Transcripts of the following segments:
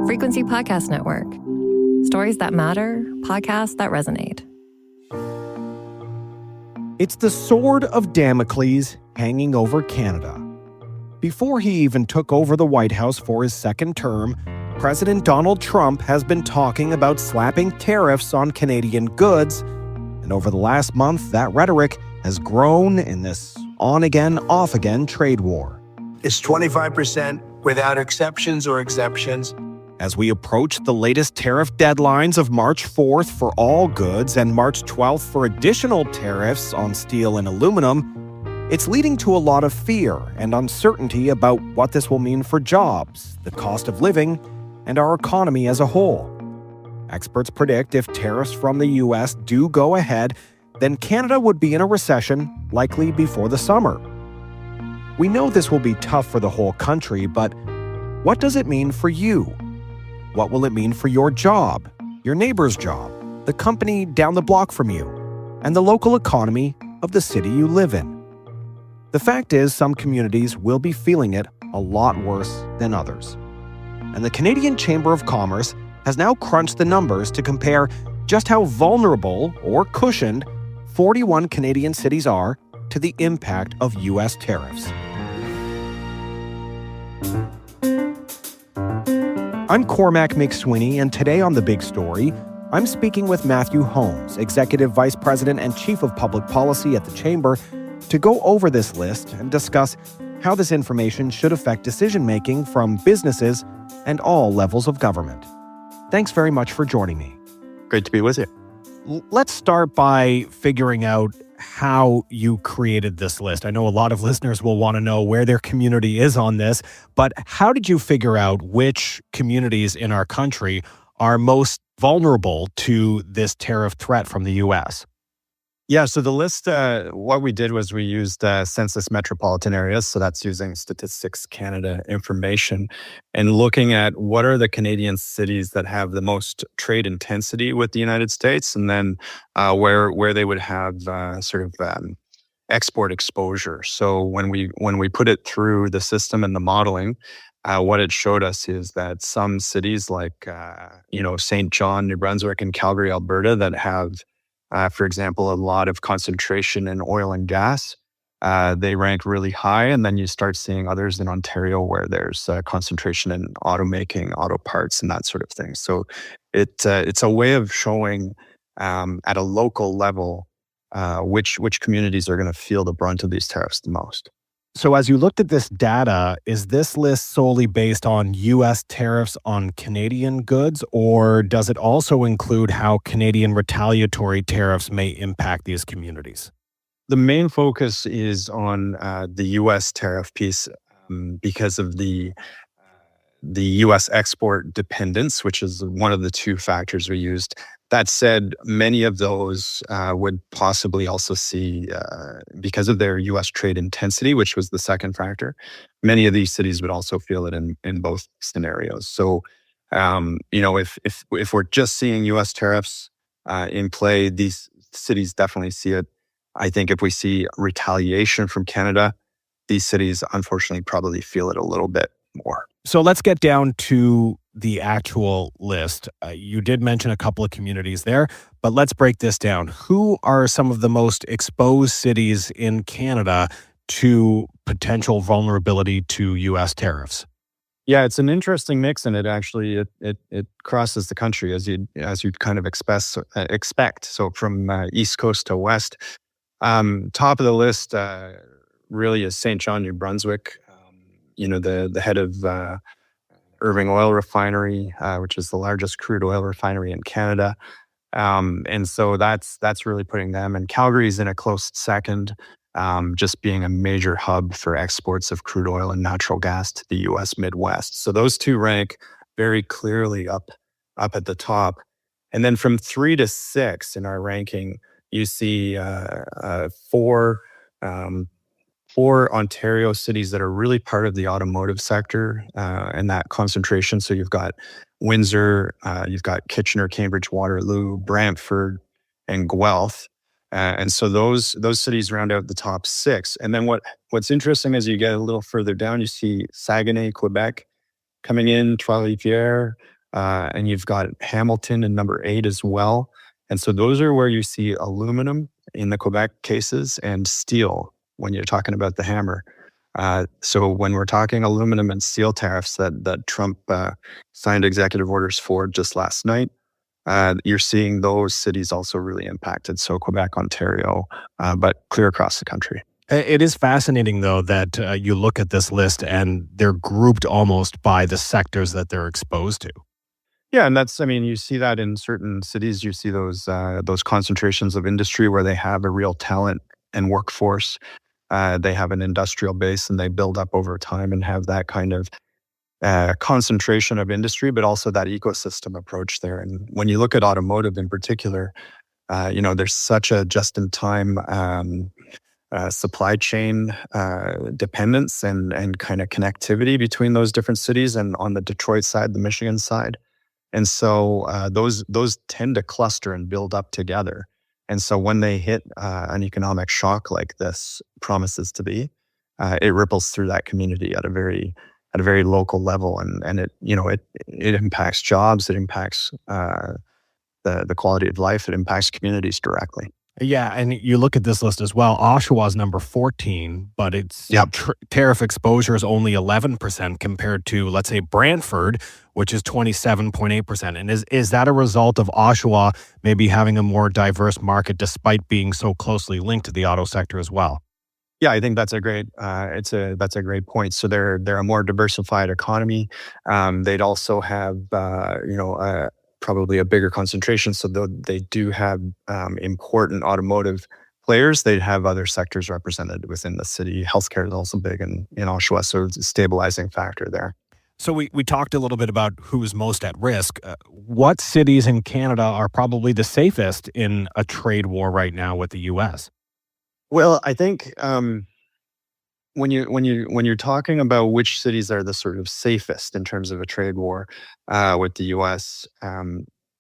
Frequency Podcast Network. Stories that matter, podcasts that resonate. It's the sword of Damocles hanging over Canada. Before he even took over the White House for his second term, President Donald Trump has been talking about slapping tariffs on Canadian goods, and over the last month, that rhetoric has grown in this on-again, off-again trade war. It's 25% without exceptions or exemptions. As we approach the latest tariff deadlines of March 4th for all goods and March 12th for additional tariffs on steel and aluminum, it's leading to a lot of fear and uncertainty about what this will mean for jobs, the cost of living, and our economy as a whole. Experts predict if tariffs from the U.S. do go ahead, then Canada would be in a recession, likely before the summer. We know this will be tough for the whole country, but what does it mean for you? What will it mean for your job, your neighbor's job, the company down the block from you, and the local economy of the city you live in? The fact is, some communities will be feeling it a lot worse than others. And the Canadian Chamber of Commerce has now crunched the numbers to compare just how vulnerable or cushioned 41 Canadian cities are to the impact of U.S. tariffs. I'm Cormac Mac Sweeney, and today on The Big Story, I'm speaking with Matthew Holmes, Executive Vice President and Chief of Public Policy at the Chamber, to go over this list and discuss how this information should affect decision-making from businesses and all levels of government. Thanks very much for joining me. Great to be with you. Let's start by figuring out how you created this list. I know a lot of listeners will want to know where their community is on this, but how did you figure out which communities in our country are most vulnerable to this tariff threat from the U.S.? Yeah, so the list, what we did was we used census metropolitan areas, so that's using Statistics Canada information, and looking at what are the Canadian cities that have the most trade intensity with the United States, and then where they would have export exposure. So when we put it through the system and the modeling, what it showed us is that some cities like St. John, New Brunswick, and Calgary, Alberta, that have for example, a lot of concentration in oil and gas, they rank really high. And then you start seeing others in Ontario where there's concentration in automaking, auto parts, and that sort of thing. So it's a way of showing at a local level which communities are going to feel the brunt of these tariffs the most. So as you looked at this data, is this list solely based on U.S. tariffs on Canadian goods, or does it also include how Canadian retaliatory tariffs may impact these communities? The main focus is on the U.S. tariff piece because of the U.S. export dependence, which is one of the two factors we used. That said, many of those would possibly also see, because of their U.S. trade intensity, which was the second factor, many of these cities would also feel it in both scenarios. So, if we're just seeing U.S. tariffs in play, these cities definitely see it. I think if we see retaliation from Canada, these cities unfortunately probably feel it a little bit more. So let's get down to the actual list. You did mention a couple of communities there, but let's break this down. Who are some of the most exposed cities in Canada to potential vulnerability to U.S. tariffs? Yeah, it's an interesting mix, and it crosses the country as you'd kind of expect. So from east coast to west, top of the list really is St. John, New Brunswick. The head of Irving Oil Refinery, which is the largest crude oil refinery in Canada. And so that's really putting them. And Calgary's in a close second, just being a major hub for exports of crude oil and natural gas to the U.S. Midwest. So those two rank very clearly up at the top. And then from 3 to 6 in our ranking, you see four Ontario cities that are really part of the automotive sector and that concentration. So you've got Windsor, you've got Kitchener, Cambridge, Waterloo, Brantford, and Guelph. And so those cities round out the top 6. And then what's interesting as you get a little further down, you see Saguenay, Quebec, coming in, Trois-Rivières, and you've got Hamilton in number 8 as well. And so those are where you see aluminum in the Quebec cases and steel when you're talking about the hammer. So when we're talking aluminum and steel tariffs that Trump signed executive orders for just last night, you're seeing those cities also really impacted. So Quebec, Ontario, but clear across the country. It is fascinating, though, that you look at this list and they're grouped almost by the sectors that they're exposed to. Yeah, and you see that in certain cities. You see those concentrations of industry where they have a real talent and workforce. They have an industrial base and they build up over time and have that kind of concentration of industry, but also that ecosystem approach there. And when you look at automotive in particular, there's such a just-in-time supply chain dependence and kind of connectivity between those different cities and on the Detroit side, the Michigan side. And so those tend to cluster and build up together. And so when they hit an economic shock like this promises to be, it ripples through that community at a very local level, and it impacts jobs, it impacts the quality of life, it impacts communities directly. Yeah, and you look at this list as well. Oshawa's number 14, but its tariff exposure is only 11% compared to, let's say, Brantford, which is 27.8%. And is that a result of Oshawa maybe having a more diverse market despite being so closely linked to the auto sector as well? Yeah, I think that's a great that's a great point. So they're a more diversified economy. They'd also have probably a bigger concentration. So they do have important automotive players. They'd have other sectors represented within the city. Healthcare is also big in Oshawa, so it's a stabilizing factor there. So we talked a little bit about who's most at risk. What cities in Canada are probably the safest in a trade war right now with the U.S.? Well, I think when you're talking about which cities are the sort of safest in terms of a trade war with the U.S.,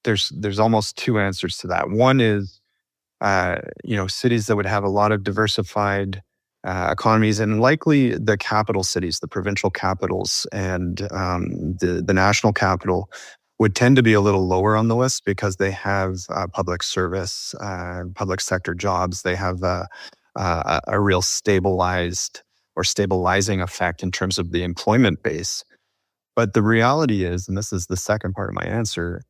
there's almost two answers to that. One is cities that would have a lot of diversified economies, and likely the capital cities, the provincial capitals, and the national capital would tend to be a little lower on the list because they have public service, public sector jobs. They have a real stabilized or stabilizing effect in terms of the employment base. But the reality is, and this is the second part of my answer,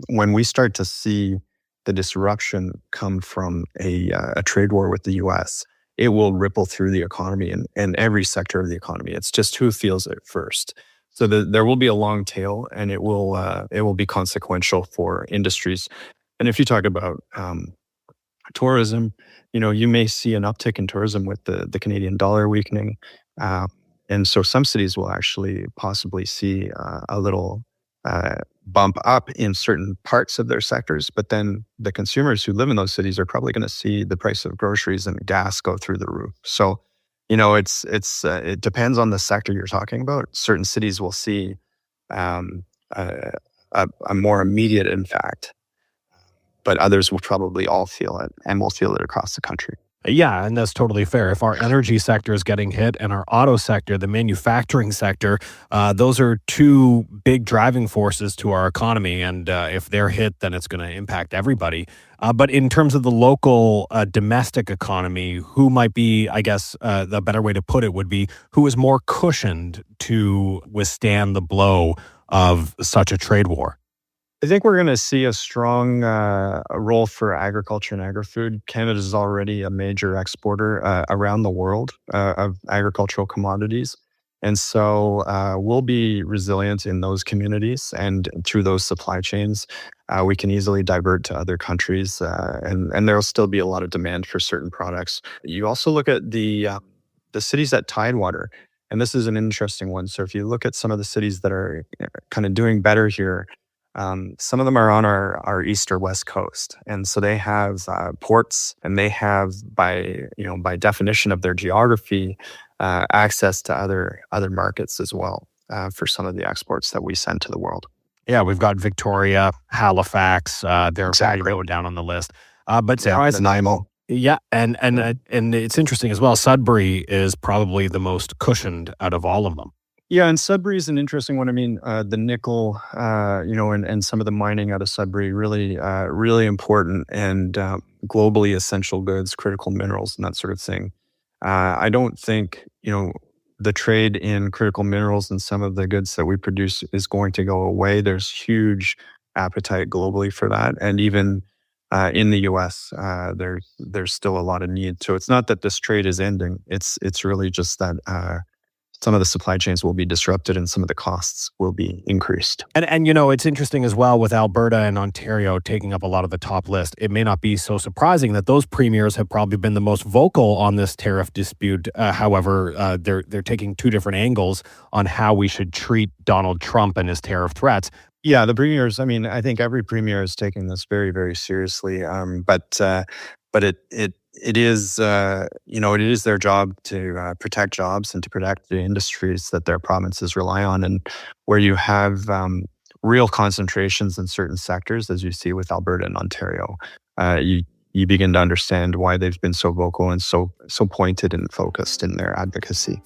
when we start to see the disruption come from a trade war with the U.S., it will ripple through the economy and every sector of the economy. It's just who feels it first. So there will be a long tail, and it will be consequential for industries. And if you talk about tourism, you may see an uptick in tourism with the Canadian dollar weakening. And so some cities will actually possibly see a little bump up in certain parts of their sectors. But then the consumers who live in those cities are probably going to see the price of groceries and gas go through the roof. So, it depends on the sector you're talking about. Certain cities will see a more immediate impact, but others will probably all feel it, and will feel it across the country. Yeah, and that's totally fair. If our energy sector is getting hit and our auto sector, the manufacturing sector, those are two big driving forces to our economy. And if they're hit, then it's going to impact everybody. But in terms of the local domestic economy, who might be, I guess, the better way to put it would be, who is more cushioned to withstand the blow of such a trade war? I think we're going to see a strong role for agriculture and agri-food. Canada is already a major exporter around the world of agricultural commodities. And so we'll be resilient in those communities, and through those supply chains, we can easily divert to other countries, and there will still be a lot of demand for certain products. You also look at the cities at Tidewater, and this is an interesting one. So if you look at some of the cities that are kind of doing better here, some of them are on our east or west coast, and so they have ports, and they have, by definition of their geography, access to other markets as well for some of the exports that we send to the world. Yeah, we've got Victoria, Halifax. They're exactly down on the list, but Nanaimo. Yeah, and it's interesting as well. Sudbury is probably the most cushioned out of all of them. Yeah, and Sudbury is an interesting one. I mean, the nickel, and some of the mining out of Sudbury, really important and globally essential goods, critical minerals, and that sort of thing. I don't think, the trade in critical minerals and some of the goods that we produce is going to go away. There's huge appetite globally for that, and even in the U.S., there's still a lot of need. So it's not that this trade is ending. It's really just that. Some of the supply chains will be disrupted and some of the costs will be increased. And it's interesting as well with Alberta and Ontario taking up a lot of the top list. It may not be so surprising that those premiers have probably been the most vocal on this tariff dispute. However, they're taking two different angles on how we should treat Donald Trump and his tariff threats. Yeah, the premiers. I mean, I think every premier is taking this very, very seriously. But it is it is their job to protect jobs and to protect the industries that their provinces rely on, and where you have real concentrations in certain sectors, as you see with Alberta and Ontario, you begin to understand why they've been so vocal and so pointed and focused in their advocacy.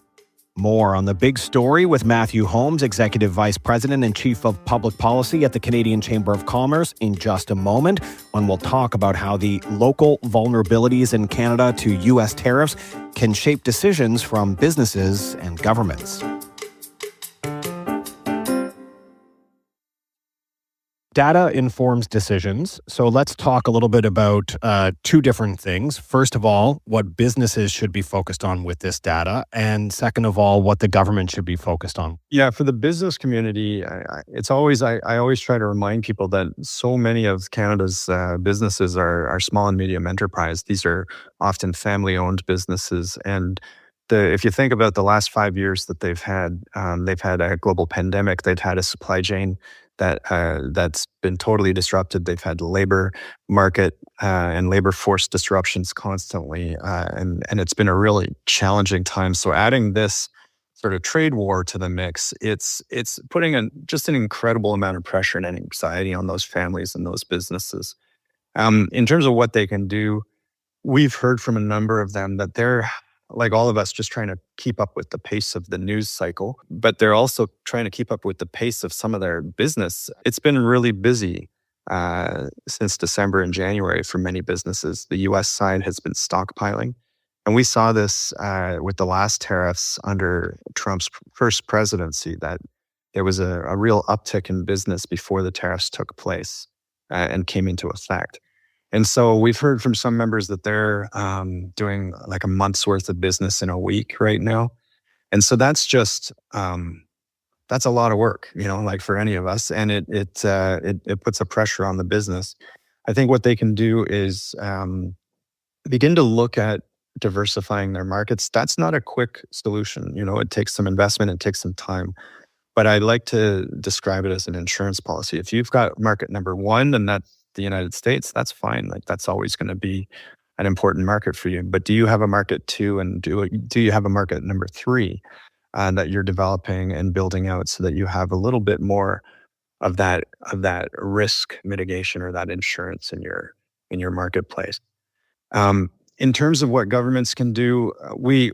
More on the big story with Matthew Holmes, Executive Vice President and Chief of Public Policy at the Canadian Chamber of Commerce, in just a moment, when we'll talk about how the local vulnerabilities in Canada to U.S. tariffs can shape decisions from businesses and governments. Data informs decisions. So let's talk a little bit about two different things. First of all, what businesses should be focused on with this data. And second of all, what the government should be focused on. Yeah, for the business community, I always try to remind people that so many of Canada's businesses are small and medium enterprise. These are often family-owned businesses. And if you think about the last 5 years that they've had a global pandemic, they've had a supply chain that's been totally disrupted. They've had labor market and labor force disruptions constantly, and it's been a really challenging time. So adding this sort of trade war to the mix, it's putting just an incredible amount of pressure and anxiety on those families and those businesses. In terms of what they can do, we've heard from a number of them that they're, like all of us, just trying to keep up with the pace of the news cycle, but they're also trying to keep up with the pace of some of their business. It's been really busy since December and January for many businesses. The U.S. side has been stockpiling. And we saw this with the last tariffs under Trump's first presidency, that there was a real uptick in business before the tariffs took place and came into effect. And so we've heard from some members that they're doing like a month's worth of business in a week right now. And so that's just, that's a lot of work, like for any of us. And it puts a pressure on the business. I think what they can do is begin to look at diversifying their markets. That's not a quick solution. It takes some investment, it takes some time. But I like to describe it as an insurance policy. If you've got market number one, and that's the United States, that's fine. Like that's always going to be an important market for you. But do you have a market two, and do you have a market number three that you're developing and building out so that you have a little bit more of that risk mitigation or that insurance in your marketplace? In terms of what governments can do, we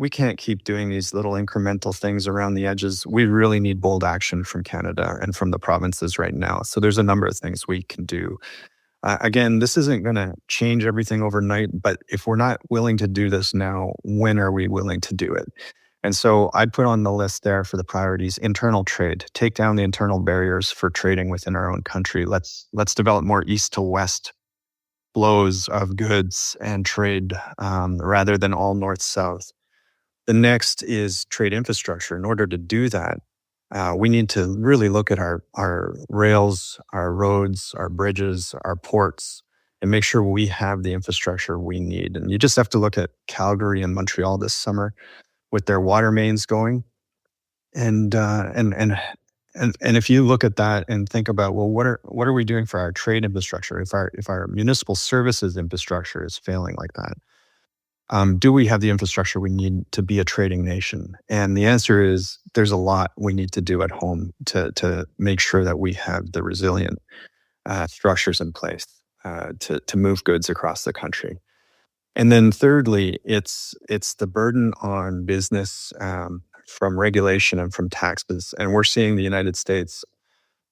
can't keep doing these little incremental things around the edges. We really need bold action from Canada and from the provinces right now. So there's a number of things we can do. Again, this isn't going to change everything overnight, but if we're not willing to do this now, when are we willing to do it? And so I'd put on the list there for the priorities: internal trade, take down the internal barriers for trading within our own country. Let's develop more east to west flows of goods and trade rather than all north-south. The next is trade infrastructure. In order to do that, we need to really look at our rails, our roads, our bridges, our ports, and make sure we have the infrastructure we need. And you just have to look at Calgary and Montreal this summer with their water mains going. And if you look at that and think about, well, what are we doing for our trade infrastructure if our municipal services infrastructure is failing like that? Do we have the infrastructure we need to be a trading nation? And the answer is there's a lot we need to do at home to make sure that we have the resilient structures in place to move goods across the country. And then thirdly, it's the burden on business from regulation and from taxes. And we're seeing the United States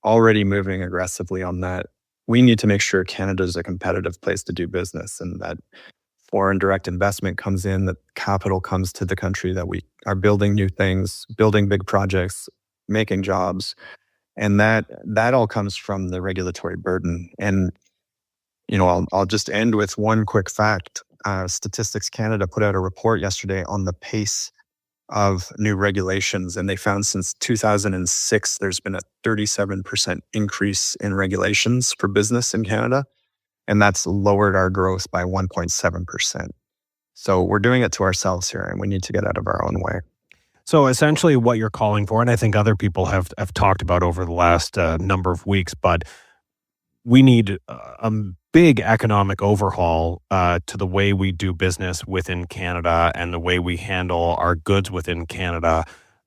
already moving aggressively on that. We need to make sure Canada is a competitive place to do business, and that foreign direct investment comes in, that capital comes to the country, that we are building new things, building big projects, making jobs. And that all comes from the regulatory burden. And, I'll just end with one quick fact. Statistics Canada put out a report yesterday on the pace of new regulations, and they found since 2006, there's been a 37% increase in regulations for business in Canada, and that's lowered our growth by 1.7%. So we're doing it to ourselves here, and we need to get out of our own way. So essentially what you're calling for, and I think other people have talked about over the last number of weeks, but we need a big economic overhaul to the way we do business within Canada and the way we handle our goods within Canada,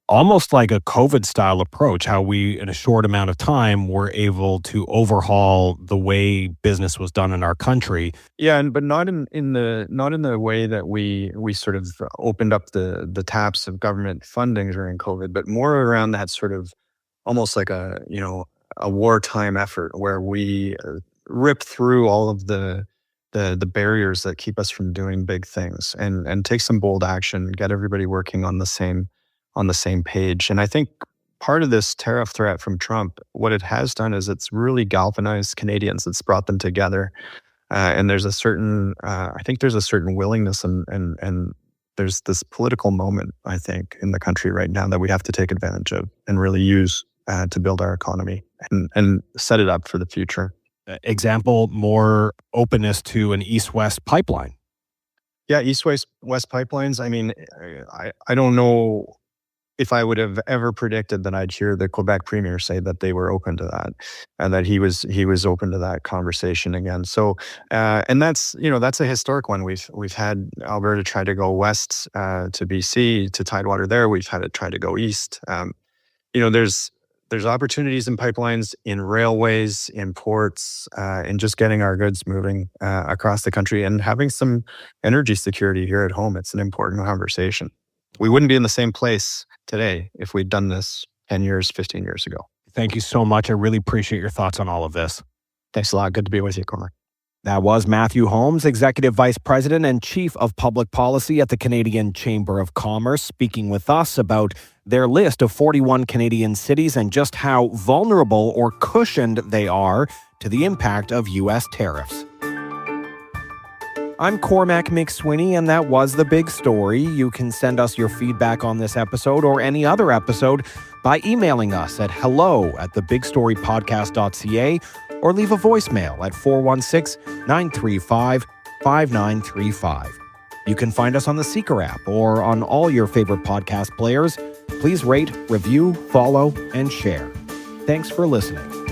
almost like a COVID-style approach, how we, in a short amount of time, were able to overhaul the way business was done in our country. Yeah, but not in the way that we sort of opened up the taps of government funding during COVID, but more around that sort of almost like a wartime effort where we rip through all of the barriers that keep us from doing big things and take some bold action, get everybody working on the same page. And I think part of this tariff threat from Trump, what it has done is it's really galvanized Canadians. It's brought them together. And there's a certain, I think there's a certain willingness and there's this political moment, I think, in the country right now that we have to take advantage of and really use to build our economy and set it up for the future. Example, more openness to an east-west pipeline. Yeah, east-west pipelines. I mean, I don't know if I would have ever predicted that I'd hear the Quebec premier say that they were open to that, and that he was open to that conversation again. So, and that's a historic one. We've had Alberta try to go west to BC to Tidewater. There, we've had it try to go east. There's opportunities in pipelines, in railways, in ports, in just getting our goods moving across the country and having some energy security here at home. It's an important conversation. We wouldn't be in the same place today if we'd done this 10 years, 15 years ago. Thank you so much. I really appreciate your thoughts on all of this. Thanks a lot. Good to be with you, Cormac. That was Matthew Holmes, Executive Vice President and Chief of Public Policy at the Canadian Chamber of Commerce, speaking with us about their list of 41 Canadian cities and just how vulnerable or cushioned they are to the impact of U.S. tariffs. I'm Cormac Mac Sweeney, and that was The Big Story. You can send us your feedback on this episode or any other episode by emailing us at hello@thebigstorypodcast.ca or leave a voicemail at 416-935-5935. You can find us on the Seeker app or on all your favorite podcast players. Please rate, review, follow, and share. Thanks for listening.